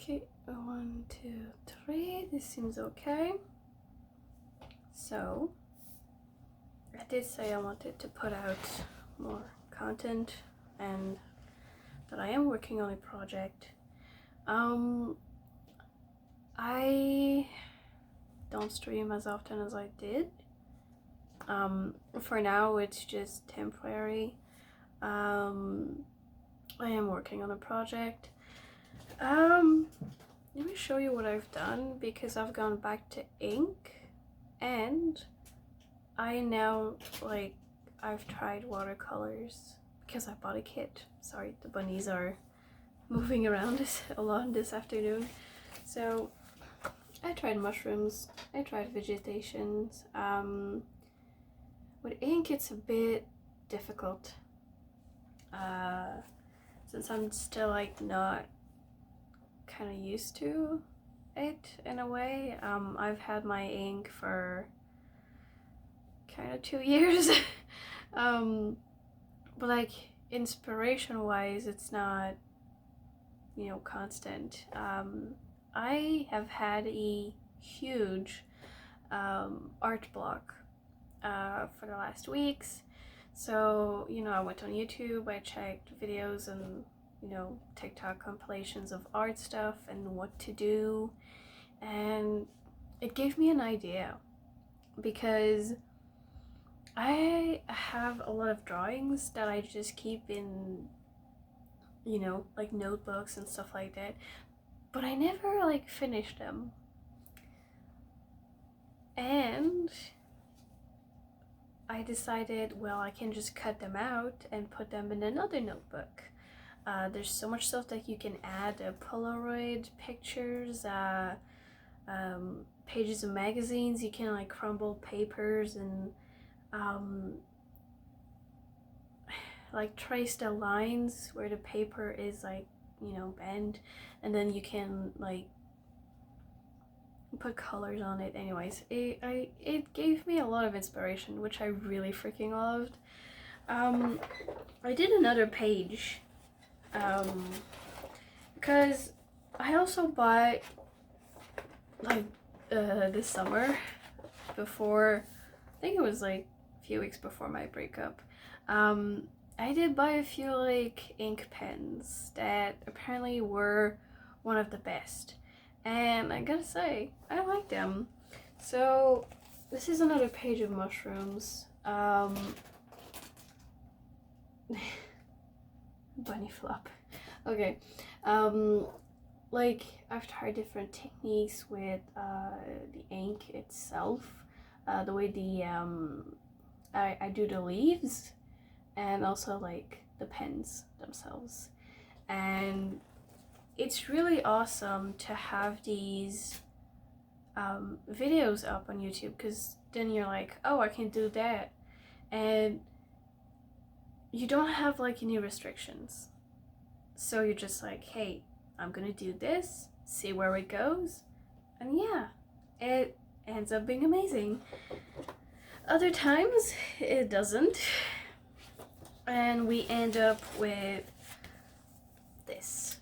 Okay, 1, 2, 3. This seems okay. So, I did say I wanted to put out more content and that I am working on a project. I don't stream as often as I did. For now, it's just temporary. I am working on a project. Let me show you what I've done, because I've gone back to ink and I now, I've tried watercolors because I bought a kit. Sorry, the bunnies are moving around a lot this afternoon. So I tried mushrooms, I tried vegetations. With ink it's a bit difficult since I'm still not kind of used to it in a way. I've had my ink for kind of 2 years. But inspiration wise it's not constant. I have had a huge art block for the last weeks. So I went on YouTube, I checked videos and TikTok compilations of art stuff and what to do, and it gave me an idea, because I have a lot of drawings that I just keep in notebooks and stuff like that, but I never finish them. And I decided, well, I can just cut them out and put them in another notebook. There's so much stuff that you can add, Polaroid pictures, pages of magazines. You can crumble papers and trace the lines where the paper is bent, and then you can put colors on it. Anyways, it gave me a lot of inspiration, which I really freaking loved. I did another page because I also bought this summer, before, I think it was a few weeks before my breakup, I did buy a few ink pens that apparently were one of the best, and I gotta say I like them. So this is another page of mushrooms. Bunny flop. Okay. I've tried different techniques with the ink itself, the way I do the leaves, and also the pens themselves. And it's really awesome to have these videos up on YouTube, because then you're like, oh, I can do that, and you don't have any restrictions. So you're just hey, I'm gonna do this, see where it goes, and yeah, it ends up being amazing. Other times it doesn't, and we end up with this,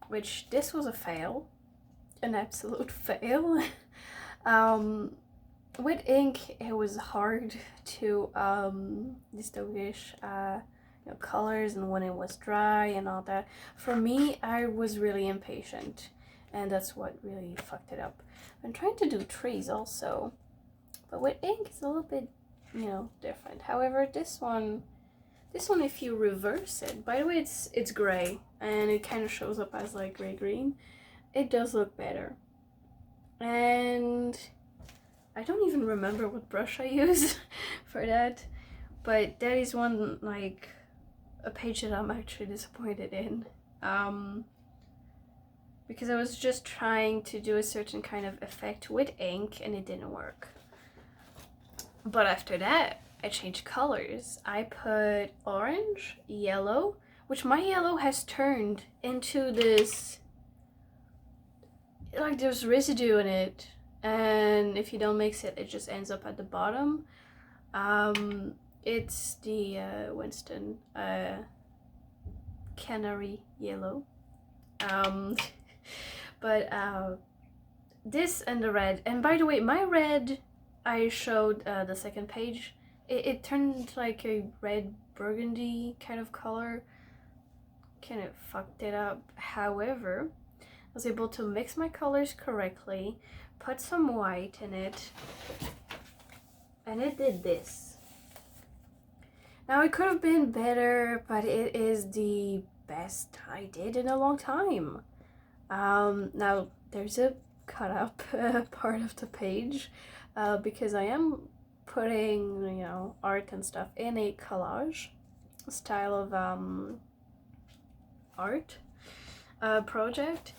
which this was a fail, an absolute fail. With ink it was hard to distinguish colors and when it was dry and all that. For me, I was really impatient, and that's what really fucked it up. I'm trying to do trees also, but with ink it's a little bit different. However, this one if you reverse it, by the way, it's gray and it kind of shows up as gray green, it does look better. And I don't even remember what brush I used for that, but that is one a page that I'm actually disappointed in, because I was just trying to do a certain kind of effect with ink and it didn't work. But after that I changed colors. I put orange, yellow, which my yellow has turned into this, there's residue in it, and if you don't mix it, it just ends up at the bottom. It's the Winston Canary yellow. But this and the red, and by the way, my red, I showed the second page, it turned like a red burgundy kind of color, kind of fucked it up. However, I was able to mix my colors correctly, put some white in it, and it did this. Now it could have been better, but it is the best I did in a long time. Now there's a cut up part of the page because I am putting, you know, art and stuff in a collage style of art project.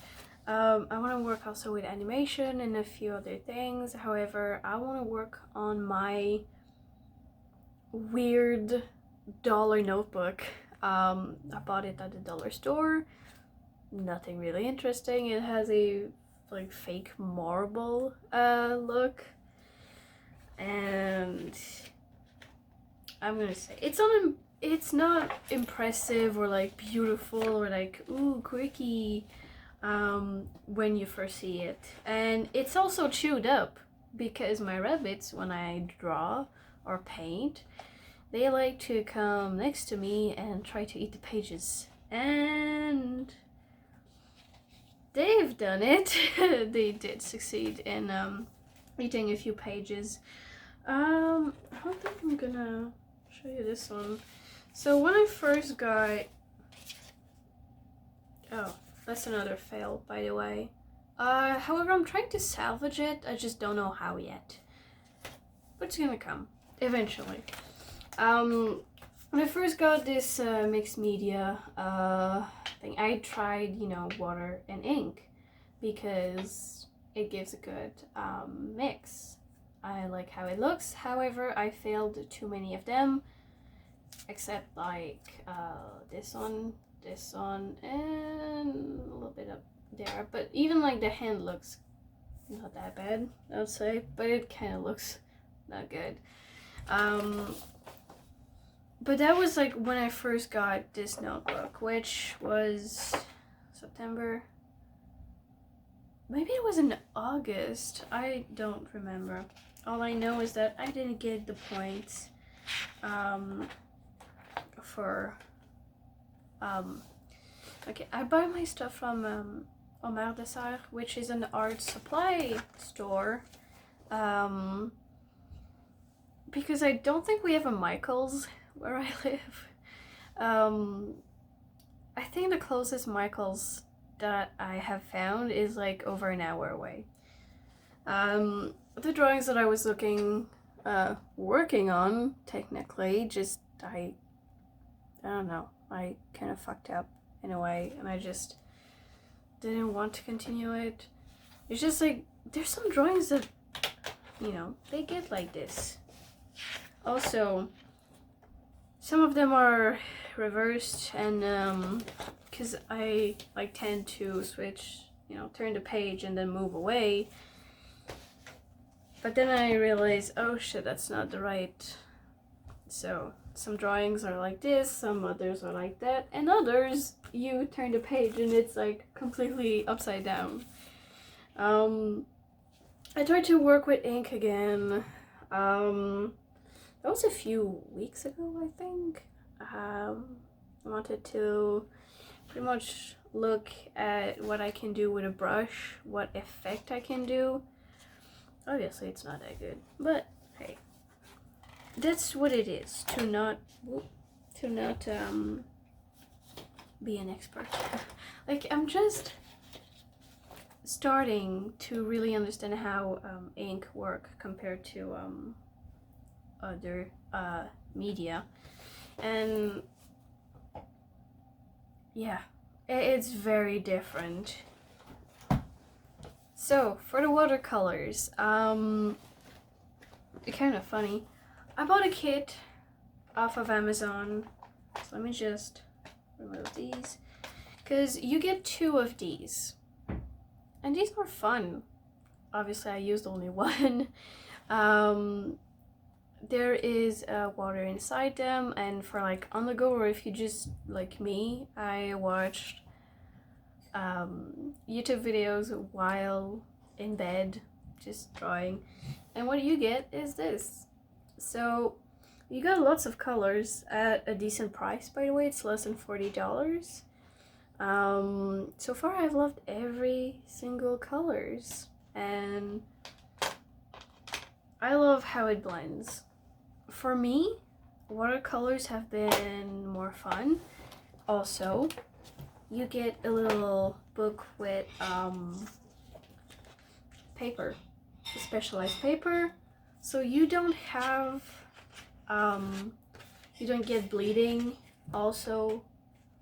I want to work also with animation and a few other things. However, I want to work on my weird dollar notebook. I bought it at the dollar store. Nothing really interesting. It has a like fake marble look, and I'm gonna say it's not impressive or like beautiful or like ooh quirky when you first see it. And it's also chewed up because my rabbits, when I draw or paint, they like to come next to me and try to eat the pages, and they've done it. They did succeed in eating a few pages. I don't think I'm gonna show you this one. So when I first got, oh, that's another fail, by the way. However, I'm trying to salvage it. I just don't know how yet, but it's gonna come eventually. When I first got this mixed media thing, I tried, you know, water and ink because it gives a good mix. I like how it looks. However, I failed too many of them, except like this one, and a little bit up there. But even like the hand looks not that bad, I would say, but it kind of looks not good. But that was like when I first got this notebook, which was September. Maybe it was in August. I don't remember. All I know is that I didn't get the points for okay, I buy my stuff from Omer Dessert, which is an art supply store, because I don't think we have a Michael's where I live. I think the closest Michael's that I have found is like over an hour away. The drawings that I was working on, technically, just I don't know, I kind of fucked up in a way, and I just didn't want to continue it. It's just like, there's some drawings that, you know, they get like this. Also, some of them are reversed, and because I like tend to switch, you know, turn the page and then move away. But then I realized, oh shit, that's not the right. So some drawings are like this, some others are like that, and others you turn the page and it's like completely upside down. I tried to work with ink again. That was a few weeks ago, I think. I wanted to pretty much look at what I can do with a brush, what effect I can do. Obviously, it's not that good, but hey, that's what it is to not be an expert. Like, I'm just starting to really understand how ink work compared to other media, and yeah, it's very different. So for the watercolors, kind of funny, I bought a kit off of Amazon, so let me just remove these, because you get 2 of these, and these are fun. Obviously I used only one. There is water inside them, and for like on the go, or if you just like me, I watched YouTube videos while in bed, just drawing. And what you get is this. So you got lots of colors at a decent price, by the way. It's less than $40. So far I've loved every single colors, and I love how it blends. For me, watercolors have been more fun. Also, you get a little book with paper, specialized paper, so you don't have you don't get bleeding. Also,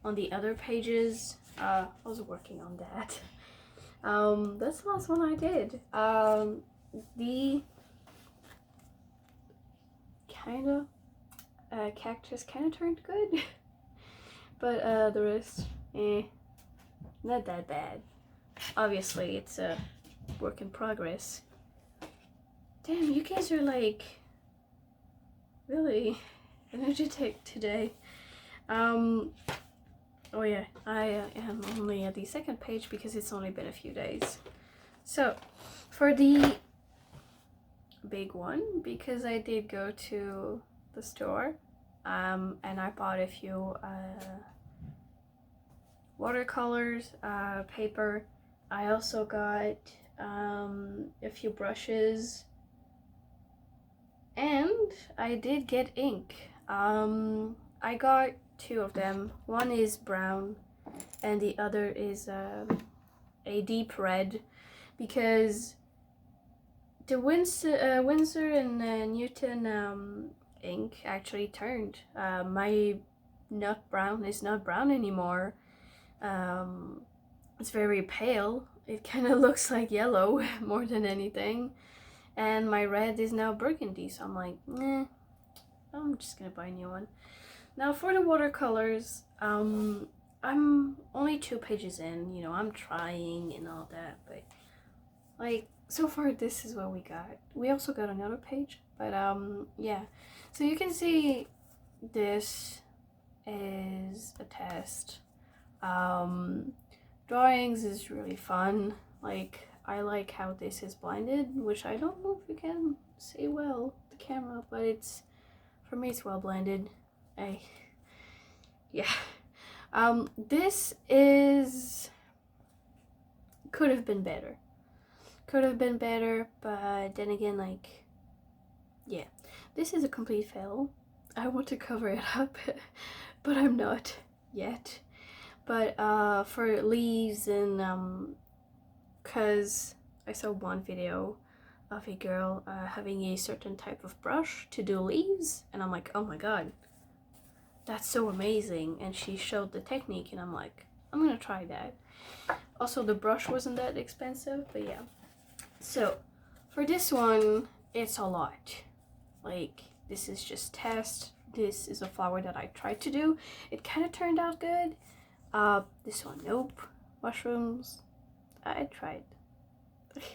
on the other pages, I was working on that. That's the last one I did. The kind of cactus kind of turned good, but the rest, not that bad. Obviously, it's a work in progress. Damn, you guys are like really energetic today. Oh yeah, I am only at the second page because it's only been a few days. So, for the big one, because I did go to the store, and I bought a few watercolors, paper. I also got a few brushes, and I did get ink. I got two of them. One is brown and the other is a deep red, because the Winsor and Newton ink actually turned. My nut brown is not brown anymore. It's very pale. It kind of looks like yellow more than anything. And my red is now burgundy, so I'm like, I'm just gonna buy a new one. Now for the watercolors, I'm only 2 pages in, you know, I'm trying and all that, but like so far this is what we got. We also got another page, but yeah. So you can see this is a test. Drawings is really fun. Like, I like how this is blended, which I don't know if you can see well the camera, but it's, for me, it's well blended. Yeah. This is, could have been better. Could have been better, but then again, like, yeah. This is a complete fail. I want to cover it up, but I'm not yet. But for leaves and cause I saw one video of a girl having a certain type of brush to do leaves, and I'm like, oh my god, that's so amazing. And she showed the technique, and I'm like, I'm gonna try that. Also, the brush wasn't that expensive, but yeah. So for this one, it's a lot. Like, this is just test. This is a flower that I tried to do. It kind of turned out good. This one, nope. Mushrooms, I tried. It's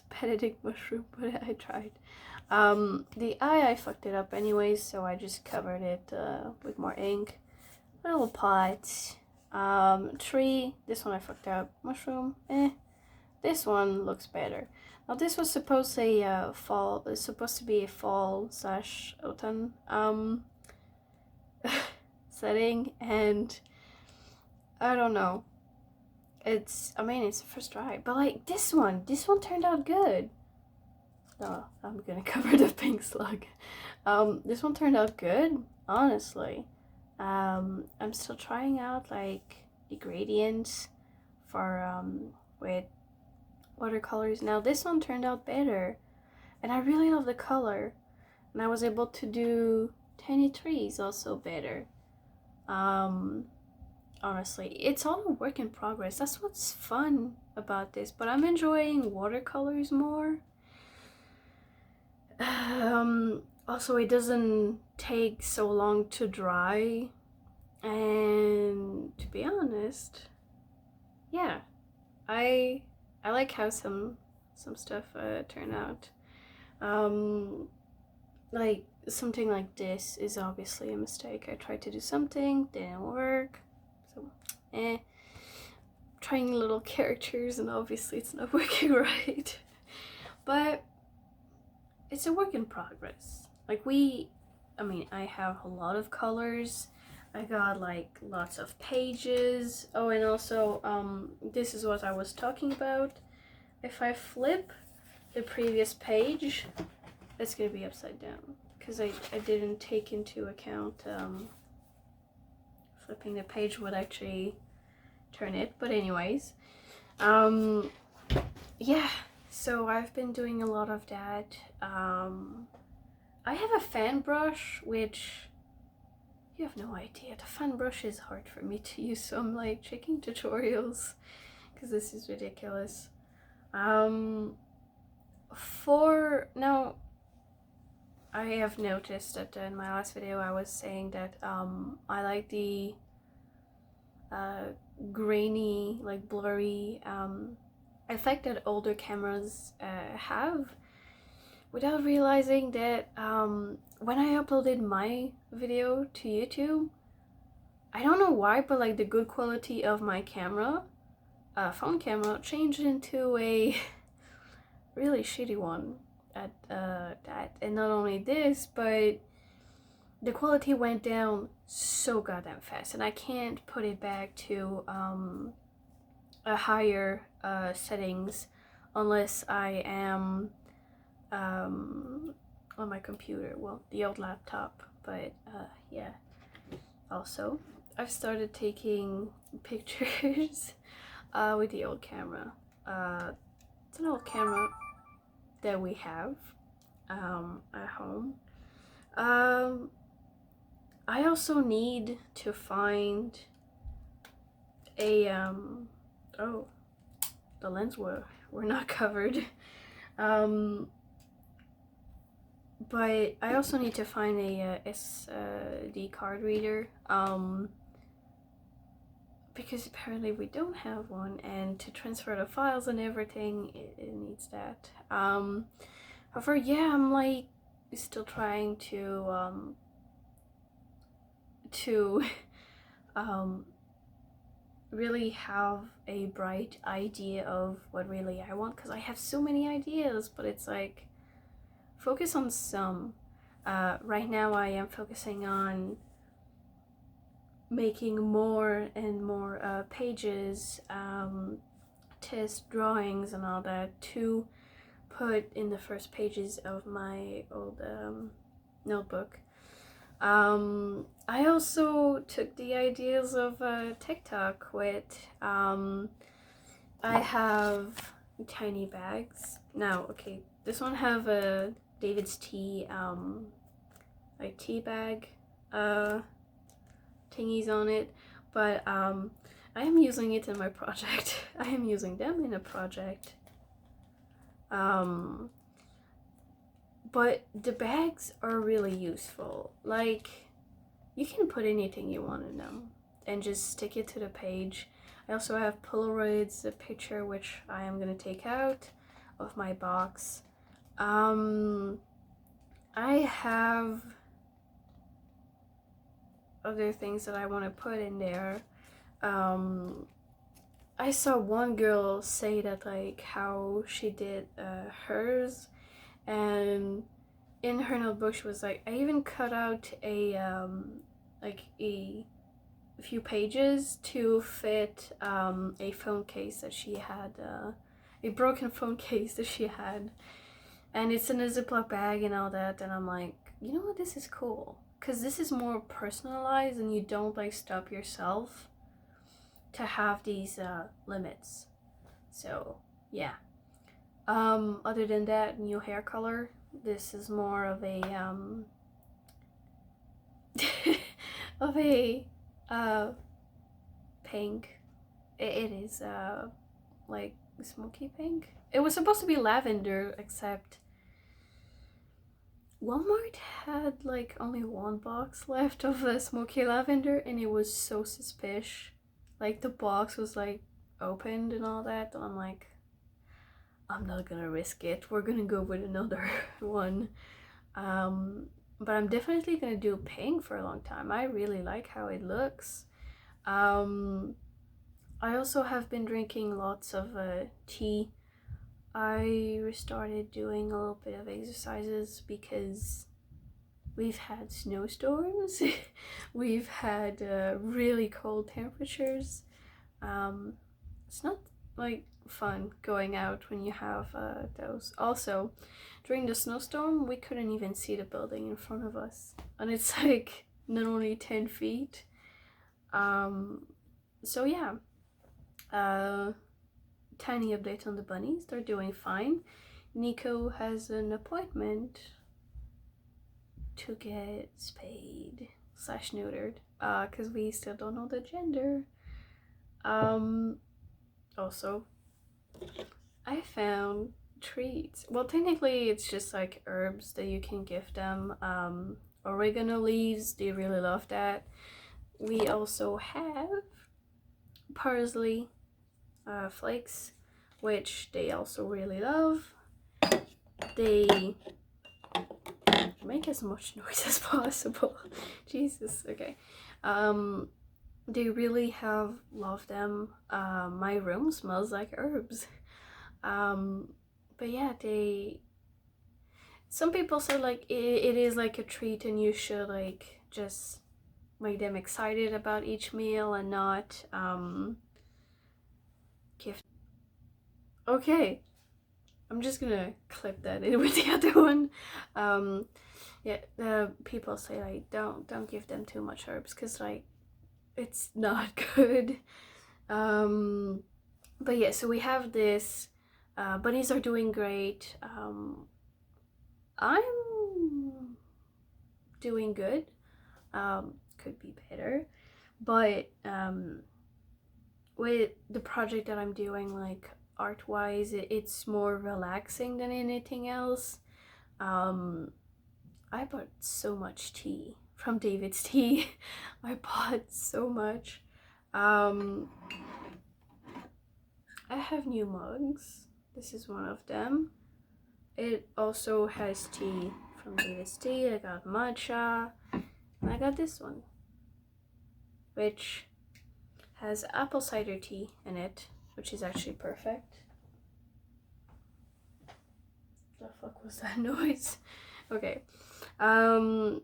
a pathetic mushroom, but I tried. The eye, I fucked it up anyways, so I just covered it with more ink. Little pot. Tree, this one I fucked up. Mushroom, This one looks better. Now this was supposed to be a fall slash autumn setting, and I don't know. It's the first try, but like this one turned out good. Oh, I'm gonna cover the pink slug. This one turned out good, honestly. I'm still trying out like the gradients for with watercolors. Now this one turned out better, and I really love the color, and I was able to do tiny trees also better. Honestly, it's all a work in progress. That's what's fun about this, but I'm enjoying watercolors more. Also, it doesn't take so long to dry, and to be honest, yeah, I like how some stuff turn out. Like something like this is obviously a mistake. I tried to do something, didn't work, so trying little characters, and obviously it's not working right. But it's a work in progress. Like I have a lot of colors. I got like lots of pages. Oh, and also this is what I was talking about. If I flip the previous page, it's gonna be upside down because I didn't take into account flipping the page would actually turn it. But anyways, yeah, so I've been doing a lot of that. I have a fan brush, which you have no idea. The fan brush is hard for me to use, so I'm like checking tutorials because this is ridiculous. For now, I have noticed that in my last video I was saying that I like the grainy, like blurry effect that older cameras have, without realizing that when I uploaded my video to YouTube, I don't know why, but like the good quality of my camera, phone camera, changed into a really shitty one at that. And not only this, but the quality went down so goddamn fast, and I can't put it back to a higher settings unless I am on my computer, well, the old laptop. But yeah, also I've started taking pictures with the old camera. It's an old camera that we have at home. I also need to find a oh, the lens were not covered. But I also need to find a SD card reader, because apparently we don't have one, and to transfer the files and everything, it needs that. However, yeah, I'm like still trying to really have a bright idea of what really I want, because I have so many ideas, but it's like focus on some. Right now I am focusing on making more and more pages, test drawings and all that to put in the first pages of my old notebook. I also took the ideas of TikTok with, I have tiny bags. Now, okay, this one have a David's tea, like tea bag thingies on it, but I am using it in my project. I am using them in a project. But the bags are really useful. Like, you can put anything you want in them and just stick it to the page. I also have Polaroids, a picture which I am gonna take out of my box. I have other things that I want to put in there. I saw one girl say that, like, how she did hers, and in her notebook she was like, I even cut out a like a few pages to fit a phone case that she had, a broken phone case that she had, and it's in a Ziploc bag and all that. And I'm like, you know what, this is cool, because this is more personalized and you don't like stop yourself to have these limits. So yeah. Other than that, new hair color. This is more of a of a pink. It is like smoky pink. It was supposed to be lavender, except Walmart had like only one box left of the smoky lavender, and it was so suspicious. Like, the box was like opened and all that, and I'm like, I'm not gonna risk it. We're gonna go with another one. But I'm definitely gonna do pink for a long time. I really like how it looks. I also have been drinking lots of tea. I restarted doing a little bit of exercises because we've had snowstorms, we've had really cold temperatures. It's not like fun going out when you have those. Also, during the snowstorm, we couldn't even see the building in front of us, and it's like not only 10 feet. So yeah, tiny update on the bunnies. They're doing fine. Nico has an appointment to get spayed / neutered, because we still don't know the gender. Also, I found treats. Well, technically it's just like herbs that you can give them. Oregano leaves, they really love that. We also have parsley flakes, which they also really love. They make as much noise as possible. Jesus, okay. They really have loved them. My room smells like herbs. But yeah, some people say like it is like a treat and you should like just make them excited about each meal and not give. Okay, I'm just gonna clip that in with the other one. Yeah, people say like don't give them too much herbs because like it's not good. But yeah, so we have this. Bunnies are doing great. I'm doing good. Could be better, but with the project that I'm doing, like art wise, it's more relaxing than anything else. I bought so much tea from David's Tea. I bought so much. I have new mugs. This is one of them. It also has tea from David's Tea. I got matcha. And I got this one, which has apple cider tea in it, which is actually perfect. The fuck was that noise? Okay. And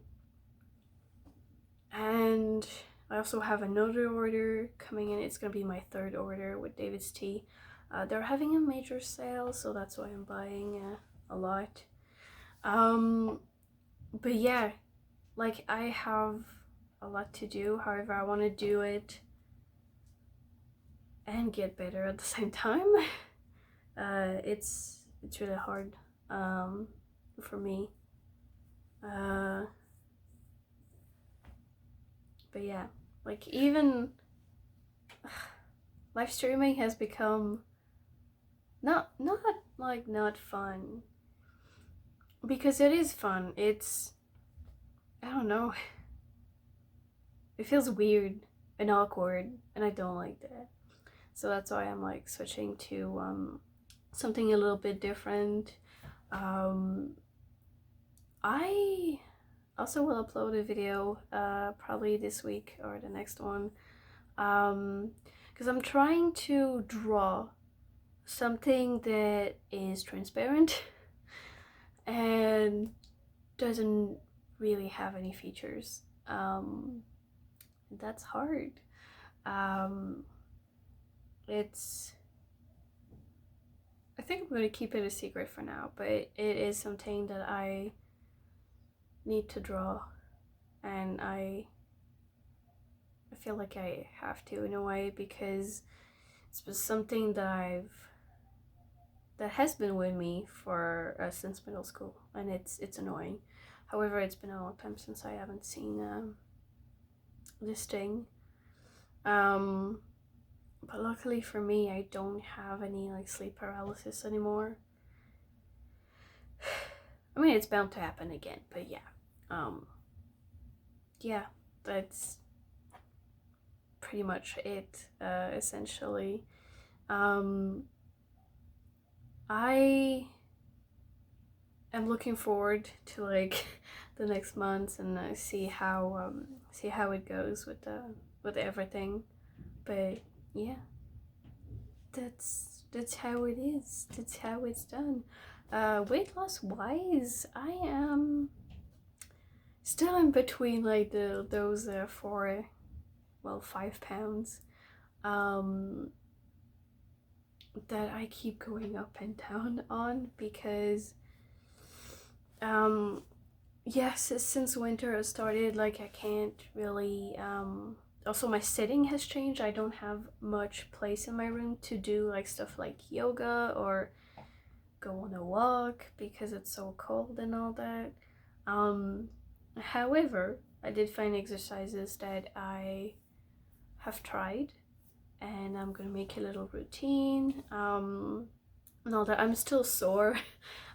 I also have another order coming in. It's gonna be my third order with David's Tea. They're having a major sale, so that's why I'm buying a lot. But yeah, like I have a lot to do. However, I want to do it and get better at the same time. It's really hard for me. But yeah, like even live streaming has become not fun, because it is fun. It's, I don't know, it feels weird and awkward and I don't like that. So that's why I'm like switching to something a little bit different. I also will upload a video probably this week or the next one, because I'm trying to draw something that is transparent and doesn't really have any features. That's hard. It's, I think I'm going to keep it a secret for now, but it is something that I need to draw, and I feel like I have to in a way, because it's been something that has been with me for since middle school, and it's annoying. However, it's been a long time since I haven't seen this thing. But luckily for me, I don't have any like sleep paralysis anymore. I mean, it's bound to happen again, but yeah. Yeah, that's pretty much it, essentially. I am looking forward to like the next months and see how it goes with everything. But yeah, that's how it is. That's how it's done. Weight loss wise, I am still in between like those 5 pounds that I keep going up and down on because yes, since winter has started, like I can't really also my sitting has changed. I don't have much place in my room to do like stuff like yoga or go on a walk because it's so cold and all that. However, I did find exercises that I have tried and I'm gonna make a little routine and all that. I'm still sore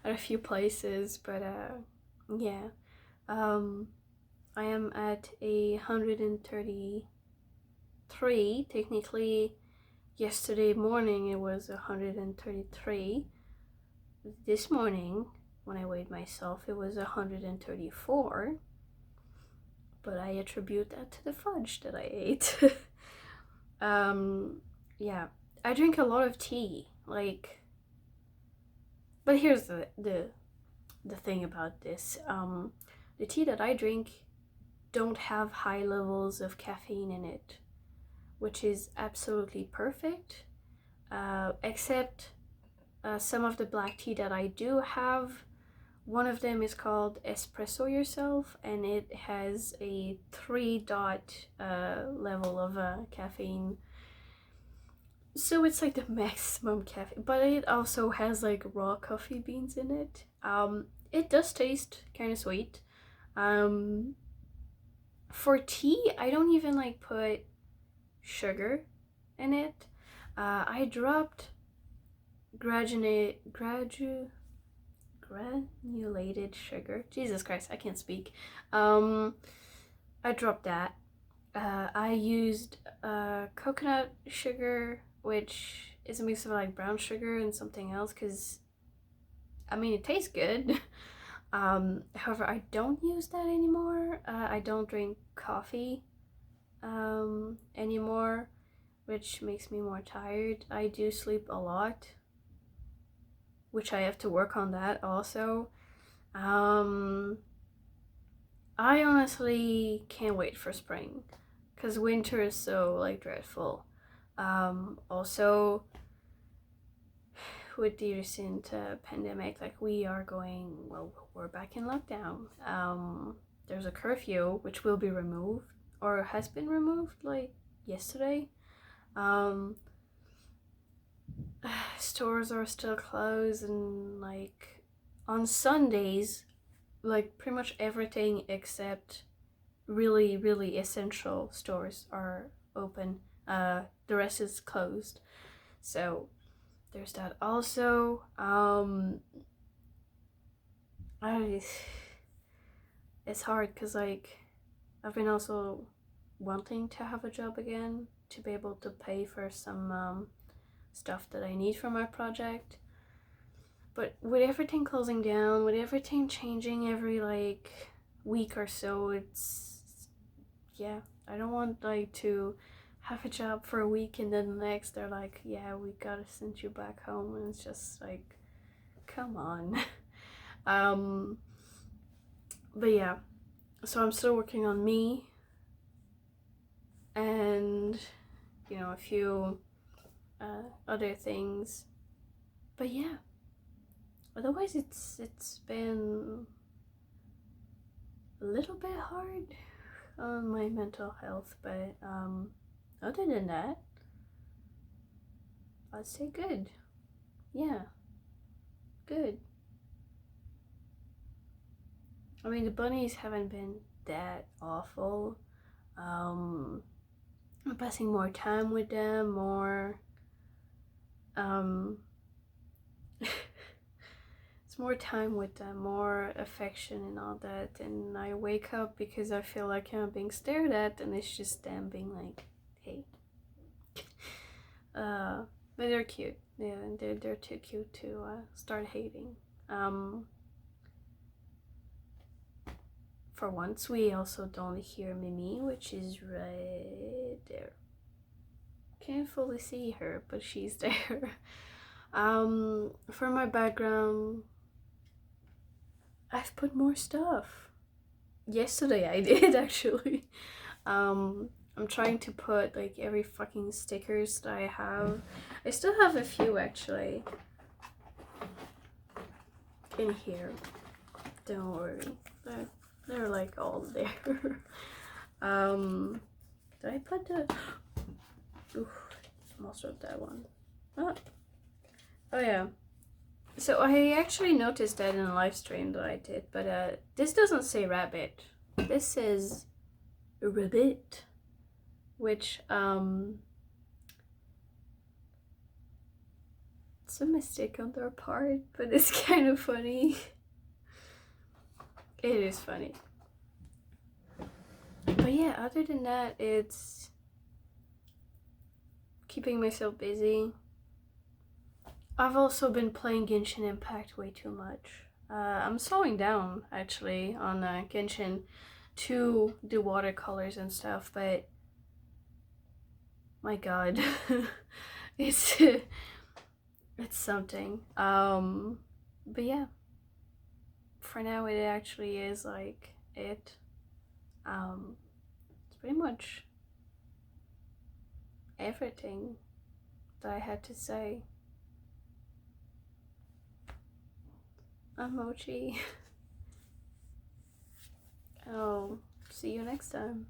at a few places, but yeah. I am at 133. Technically, yesterday morning it was 133. This morning, when I weighed myself, it was 134. But I attribute that to the fudge that I ate. Yeah. I drink a lot of tea. Like, but here's the thing about this. The tea that I drink don't have high levels of caffeine in it, which is absolutely perfect, except some of the black tea that I do have. One of them is called Espresso Yourself, and it has a 3-dot level of caffeine. So it's like the maximum caffeine, but it also has like raw coffee beans in it. It does taste kind of sweet. For tea, I don't even like put sugar in it. I dropped granulated sugar. Jesus Christ, I can't speak. I dropped that. I used coconut sugar, which is a mix of like brown sugar and something else, because I mean it tastes good. However, I don't use that anymore. I don't drink coffee anymore, which makes me more tired. I do sleep a lot, which I have to work on that also. I honestly can't wait for spring because winter is so like dreadful. Also, with the recent pandemic, like we're back in lockdown. There's a curfew which will be removed or has been removed like yesterday. Stores are still closed, and like on Sundays, like pretty much everything except really, really essential stores are open. The rest is closed. So there's that also. It's hard because like I've been also wanting to have a job again to be able to pay for some stuff that I need for my project. But with everything closing down, with everything changing every like week or so, yeah, I don't want like to have a job for a week and then the next they're like, yeah, we gotta send you back home, and it's just like, come on. But yeah, so I'm still working on me and a few other things, but yeah, otherwise it's been a little bit hard on my mental health, but other than that, I'd say good. Yeah, good. I mean, the bunnies haven't been that awful. I'm passing more time with them, more it's more time with them, more affection and all that, and I wake up because I feel like I'm being stared at, and it's just them being like, hey. But they're cute. Yeah, they're too cute to start hating. For once, we also don't hear Mimi, which is right there. Can't fully see her, but she's there. For my background, I've put more stuff. Yesterday I did actually. I'm trying to put like every fucking stickers that I have. I still have a few actually in here. Don't worry. They're like all there. Did I put the oof, almost wrote that one. Oh yeah. So I actually noticed that in a live stream that I did, but this doesn't say rabbit. This says rabbit, which it's a mistake on their part, but it's kind of funny. It is funny. But yeah, other than that, it's keeping myself busy. I've also been playing Genshin Impact way too much. I'm slowing down actually on Genshin to do watercolors and stuff, but my god, it's it's something. But yeah, for now it actually is like it. It's pretty much everything that I had to say. Emoji. I'll see you next time.